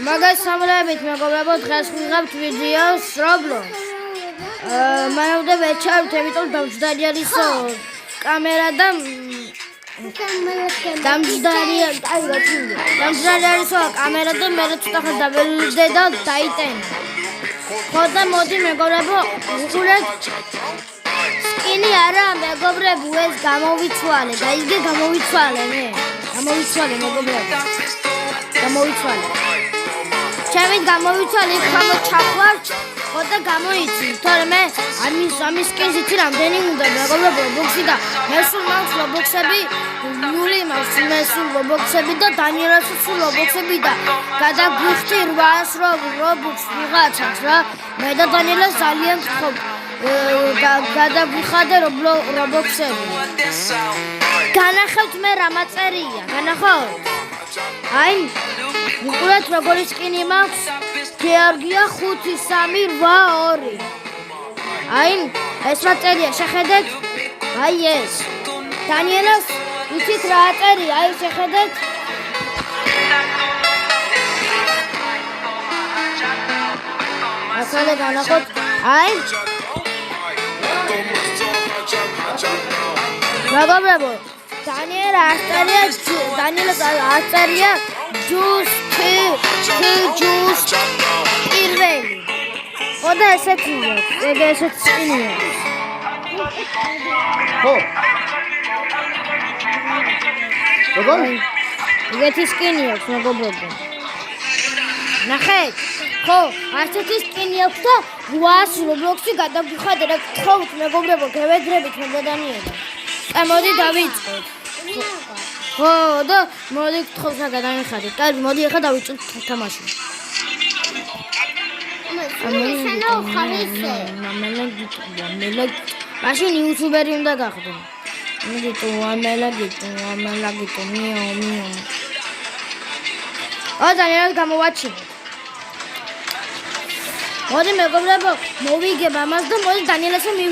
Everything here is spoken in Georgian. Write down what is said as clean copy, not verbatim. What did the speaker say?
Magaz samolabit მეგობრებო დღეს ვიღებთ ვიდეოს Roblox. მანამდე ვეჩავთ, იმიტომ დამჯდარი არისო კამერა და დამჯდარი არისო კამერა და მე ცოტა ხარ დაველოდე და დაიტენე. ხო და მოდი მეგობრებო ვუყურეთ სკინი არა მეგობრებო ეს გამოვიცვალე და იგი გამოვიცვალე მე. გამოვიცვალე მეგობრებო. გამოვიცვალე. ჩემით გამოვიცვალე ხომ ჩახვართ ხო და გამოიცი თორე მე ამის სკინს იცი რამდენი უნდა მეგობრებო Roblox-ი და მესულ მაქვს Roblox-ები ნული მაქვს მესულ Roblox-ები და დანიელას სულ Roblox-ები და გადაგვიხდი 800 Robux ვიღაცას რა მე და დანიელას ძალიან გთხოვ გადაგვიხადე Roblox-ები განახევთ მე რა მაწერია განახავთ აი ვუყურეთ როგორი სკინი მაქვს გეორგია 53882 აი ეს მატერია შეხედეთ აი ეს დანიელას იცით რა აწერია აი შეხედეთ ასალე განახოთ აი მეგობრებო დანიელას აწერია Juice პირველი. ხო და ესეთია. ესეთ სკინია. ხო. როგორი? ეგეთი სკინი აქვს მეგობრებო. ნახეთ. ხო, ასეთი სკინი აქვს და 800 Roblox-ი გადაგვიხადე რა გთხოვთ მეგობრებო, გევედრებით მე და დანიელა. მოდი დავიწყოთ. ხო და მოდი გთხოვთ რა გადაიხადეთ. კარგი, მოდი ახლა დავიწყოთ თამაში. მაშინ იუთუბერი უნდა გახდე. მიგიტო მიო. დანიელს გამოვაჩინოთ. მოდი მეგობრებო, მოვიგებ ამას და მოდი დანიელას